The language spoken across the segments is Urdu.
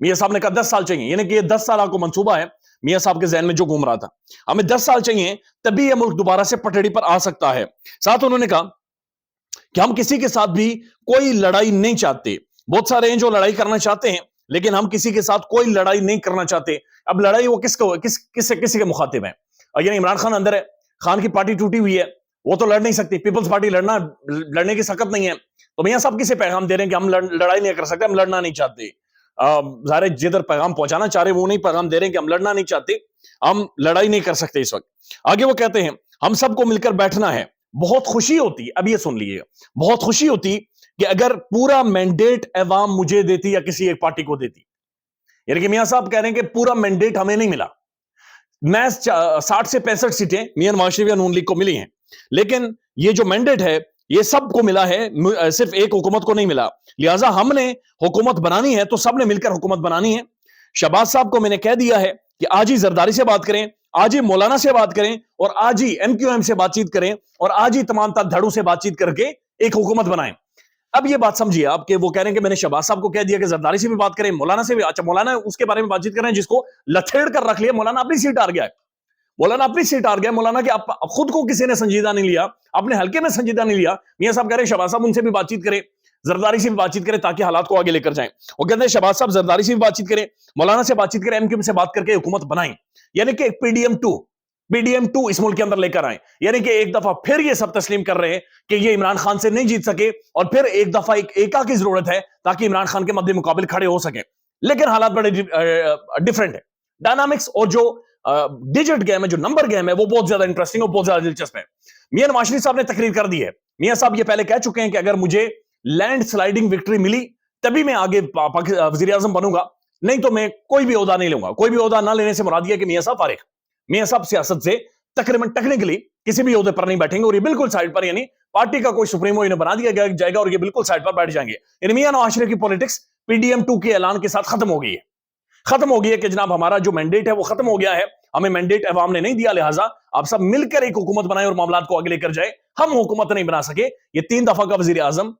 میاں صاحب نے کہا 10 سال چاہیے, یعنی کہ یہ 10 سال کو منصوبہ ہے میاں صاحب کے ذہن میں جو گھوم رہا تھا, ہمیں 10 سال چاہیے تبھی یہ ملک دوبارہ سے پٹڑی پر آ سکتا ہے. ساتھ انہوں نے کہا کہ ہم کسی کے ساتھ بھی کوئی لڑائی نہیں چاہتے. بہت سارے ہیں جو لڑائی کرنا چاہتے ہیں, لیکن ہم کسی کے ساتھ کوئی لڑائی نہیں کرنا چاہتے. اب لڑائی وہ کسی کے مخاطب ہے, یعنی عمران خان اندر ہے, خان کی پارٹی ٹوٹی ہوئی ہے, وہ تو لڑ نہیں سکتی, پیپلز پارٹی لڑنے کی سخت نہیں ہے. تو میاں صاحب کسے پیغام دے رہے ہیں کہ ہم لڑائی نہیں کر سکتے, ہم لڑنا نہیں چاہتے. ظاہر جدھر پیغام پہنچانا چاہ رہے وہ نہیں پیغام دے رہے ہیں کہ ہم لڑنا نہیں چاہتے, ہم لڑائی نہیں کر سکتے اس وقت. آگے وہ کہتے ہیں ہم سب کو مل کر بیٹھنا ہے. بہت خوشی ہوتی, اب یہ سن لیجیے, بہت خوشی ہوتی کہ اگر پورا مینڈیٹ عوام مجھے دیتی یا کسی ایک پارٹی کو دیتی. یعنی کہ میاں صاحب کہہ رہے ہیں کہ پورا مینڈیٹ ہمیں نہیں ملا. میں 60 سے 65 سیٹیں میاں نواز شریف یا نون لیگ کو ملی ہیں, لیکن یہ جو مینڈیٹ ہے یہ سب کو ملا ہے, صرف ایک حکومت کو نہیں ملا. لہٰذا ہم نے حکومت بنانی ہے تو سب نے مل کر حکومت بنانی ہے. شہباز صاحب کو میں نے کہہ دیا ہے کہ آج ہی زرداری سے بات کریں, آج ہی مولانا سے بات کریں, اور آج ہی ایم کیو ایم سے بات چیت کریں, اور آج ہی تمام تر دھڑوں سے بات چیت کر کے ایک حکومت بنائیں. اب یہ بات سمجھیے آپ کہ وہ کہہ رہے ہیں کہ میں نے شہباز صاحب کو کہہ دیا کہ زرداری سے بھی بات کریں, مولانا سے بھی. اچھا, مولانا اس کے بارے میں بات چیت کر رہے ہیں جس کو لتھیڑ کر رکھ لیا. مولانا اپنی سیٹ ہار گیا ہے, مولانا اپنی سیٹ ہار گیا. مولانا کے خود کو کسی نے سنجیدہ نہیں لیا, اپنے حلقے میں سنجیدہ نہیں لیا. میاں صاحب کہہ رہے ہیں شہباز صاحب ان سے بھی بات چیت کریں, زرداری سے بھی بات چیت کریں تاکہ حالات کو آگے لے کر جائیں. وہ کہتے ہیں شہباز صاحب زرداری سے بھی بات چیت کریں, مولانا سے بات چیت کریں, ایم کیو ایم سے بات کر کے حکومت بنائیں. یعنی کہ پی ڈی ایم 2 اس ملک کے اندر لے کر آئیں. یعنی کہ ایک دفعہ پھر یہ سب تسلیم کر رہے ہیں کہ یہ عمران خان سے نہیں جیت سکے, اور پھر ایک دفعہ ایکا کی ضرورت ہے تاکہ عمران خان کے مد مقابل کھڑے ہو سکیں. لیکن حالات بڑے ڈیفرنٹ ہے. ڈائنامکس اور جو ڈیجٹ گیم ہے, جو نمبر گیم ہے, وہ بہت زیادہ انٹرسٹنگ اور بہت زیادہ دلچسپ ہے. میاں نواز شریف صاحب نے تقریر کر دی ہے. میاں صاحب یہ پہلے کہہ چکے ہیں کہ اگر مجھے لینڈ سلائیڈنگ وکٹری ملی تبھی میں آگے وزیر اعظم بنوں گا, نہیں تو میں کوئی بھی عہدہ نہیں لوں گا. کوئی بھی عہدہ نہ لینے سے مراد یہ کہ میاں صاحب فارغ, میاں صاحب سیاست سے تقریباً ٹیکنیکلی کسی بھی عہدے پر نہیں بیٹھیں گے, اور یہ بالکل سائڈ پر, یعنی پارٹی کا کوئی سپریمو انہیں بنا دیا جائے گا اور یہ بالکل سائڈ پر بیٹھ جائیں گے. یعنی میاں نواز شریف کی پولیٹکس پی ڈی ایم 2 کے اعلان کے ساتھ ختم ہو گئی ہے کہ جناب ہمارا جو مینڈیٹ ہے وہ ختم ہو گیا ہے, ہمیں مینڈیٹ عوام نے نہیں دیا, لہٰذا آپ سب مل کر ایک حکومت بنائیں اور معاملات کو آگے لے کر جائیں. ہم حکومت نہیں بنا سکے. یہ 3 دفعہ کا وزیر اعظم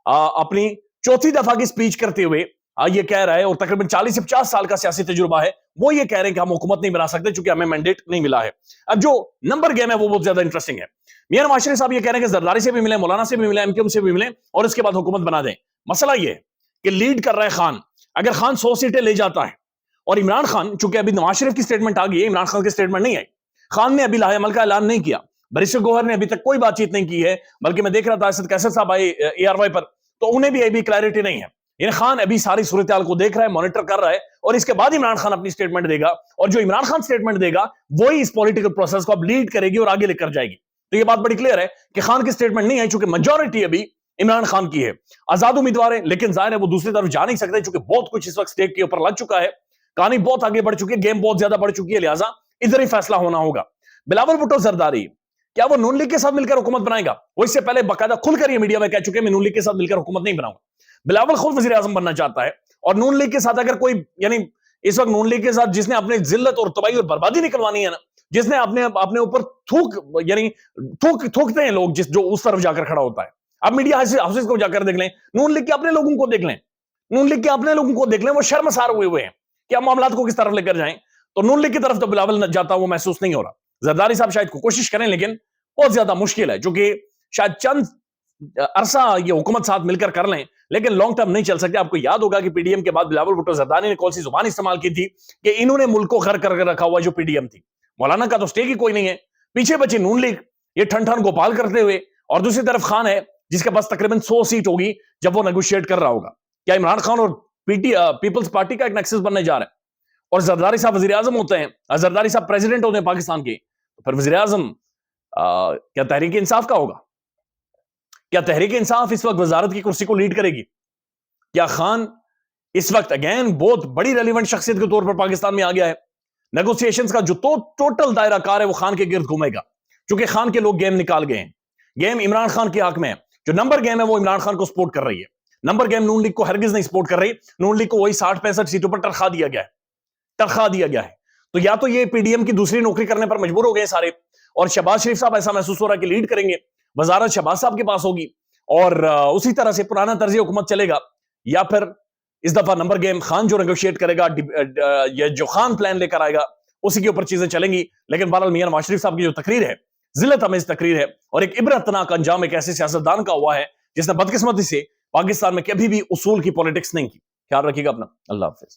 اپنی 4تھی دفعہ کی سپیچ کرتے ہوئے یہ کہہ رہا ہے, اور تقریباً 40 سے 50 سال کا سیاسی تجربہ ہے, وہ یہ کہہ رہے ہیں کہ ہم حکومت نہیں بنا سکتے چونکہ ہمیں مینڈیٹ نہیں ملا ہے. اب جو نمبر گیم ہے وہ بہت زیادہ انٹرسٹنگ ہے. میاں نواز شریف صاحب یہ کہہ رہے ہیں کہ زرداری سے بھی ملیں, مولانا سے بھی ملیں, ایم کیو ایم سے بھی ملیں, اور اس کے بعد حکومت بنا دیں. مسئلہ یہ ہے کہ لیڈ کر رہا ہے خان. اگر خان 100 سیٹیں لے جاتا ہے, اور عمران خان, چونکہ ابھی نواز شریف کی سٹیٹمنٹ آ گئی ہے, عمران خان کی سٹیٹمنٹ نہیں آئی, خان نے ابھی لاہے عمل کا اعلان نہیں کیا, بیرسٹر گوہر نے ابھی تک کوئی بات چیت نہیں کی ہے, بلکہ میں دیکھ رہا تھا اسد کیسر صاحب آئے اے آر وائی پر, تو انہیں بھی ابھی کلیئرٹی نہیں ہے. یعنی خان ابھی ساری صورتحال کو دیکھ رہا ہے, مانیٹر کر رہا ہے, اور اس کے بعد عمران خان اپنی سٹیٹمنٹ دے گا, اور جو عمران خان سٹیٹمنٹ دے گا وہی اس پولیٹیکل پروسیس کو اب لیڈ کرے گی اور آگے لے کر جائے گی. تو یہ بات بڑی کلیئر ہے کہ خان کی سٹیٹمنٹ نہیں آئی چونکہ میجورٹی ابھی عمران خان کی ہے. آزاد امیدوار ہے, لیکن ظاہر ہے وہ دوسری طرف جا نہیں سکتے چونکہ بہت کچھ اس وقت سٹیٹ کے اوپر لگ چکا ہے, کہانی بہت آگے بڑھ چکی ہے, گیم بہت زیادہ بڑھ چکی ہے, لہٰذا ادھر ہی فیصلہ ہونا ہوگا. بلاول بھٹو زرداری کیا وہ نون لیگ کے ساتھ مل کر حکومت بنائے گا؟ وہ اس سے پہلے باقاعدہ کھل کر یہ میڈیا میں کہہ چکے ہیں میں نون لیگ کے ساتھ مل کر حکومت نہیں بناؤں گا. بلاول خود وزیر اعظم بننا چاہتا ہے, اور نون لیگ کے ساتھ اگر کوئی, یعنی اس وقت نون لیگ کے ساتھ جس نے اپنے ذلت اور تباہی اور بربادی نکلوانی ہے نا, جس نے اپنے اوپر تھوکتے ہیں لوگ, جو اس طرف جا کر کھڑا ہوتا ہے. اب میڈیا ہاؤسز کو جا کر دیکھ لیں, نون لیگ کے اپنے لوگوں کو دیکھ لیں, وہ شرمسار ہوئے ہیں کہ اب معاملات کو کس طرف لے کر جائیں. تو نون لیگ کی طرف تو بلاول جاتا وہ محسوس نہیں ہو رہا. زرداری صاحب شاید کوشش کریں, لیکن بہت زیادہ مشکل ہے, جو کہ شاید چند عرصہ یہ حکومت ساتھ مل کر لیں, لیکن لانگ ٹرم نہیں چل سکتے. آپ کو یاد ہوگا کہ پی ڈی ایم کے بعد بلاول بھٹو زرداری نے کون سی زبان استعمال کی تھی کہ انہوں نے ملک کو غر کر کے رکھا ہوا جو پی ڈی ایم تھی. مولانا کا تو سٹیک ہی کوئی نہیں ہے, پیچھے بچے نون لیگ, یہ ٹھن ٹھن گوپال کرتے ہوئے, اور دوسری طرف خان ہے جس کے پاس تقریباً 100 سیٹ ہوگی جب وہ نیگوشیٹ کر رہا ہوگا. کیا عمران خان اور پیپلز پارٹی کا ایک نیکسس بننے جا رہا ہے, اور زرداری صاحب وزیر اعظم ہوتے ہیں, زرداری صاحب پریزیڈنٹ ہوتے ہیں پاکستان کے, تو پھر وزیر اعظم کیا تحریک انصاف کا ہوگا؟ کیا تحریک انصاف اس وقت وزارت کی کرسی کو لیڈ کرے گی؟ کیا خان اس وقت اگین بہت بڑی ریلیونٹ شخصیت کے طور پر پاکستان میں آ گیا ہے؟ نیگوسیشنز کا جو ٹوٹل دائرہ کار ہے وہ خان کے گرد گھومے گا, کیونکہ خان کے لوگ گیم نکال گئے ہیں. گیم عمران خان کے حق میں ہے. جو نمبر گیم ہے وہ عمران خان کو سپورٹ کر رہی ہے, نمبر گیم نون لیگ کو ہرگز نہیں سپورٹ کر رہی. نون لیگ کو وہی 60-65 سیٹوں پر ترخا دیا گیا ہے. تو یا تو یہ پی ڈی ایم کی دوسری نوکری کرنے پر مجبور ہو گئے سارے, اور شہباز شریف صاحب ایسا محسوس ہو رہا ہے کہ لیڈ کریں گے, وزارت شہباز صاحب کے پاس ہوگی, اور اسی طرح سے پرانا طرز حکومت چلے گا, یا پھر اس دفعہ نمبر گیم خان جو نیگوشیٹ کرے گا، یہ جو خان پلان لے کر آئے گا اسی کے اوپر چیزیں چلیں گی. لیکن بہرحال میاں نواز شریف صاحب کی جو تقریر ہے ذلت آمیز تقریر ہے، اور ایک عبرتناک انجام ایک ایسے سیاستدان کا ہوا ہے جس نے بدقسمتی سے پاکستان میں کبھی بھی اصول کی پولیٹکس نہیں کی. خیال رکھیے گا اپنا. اللہ حافظ.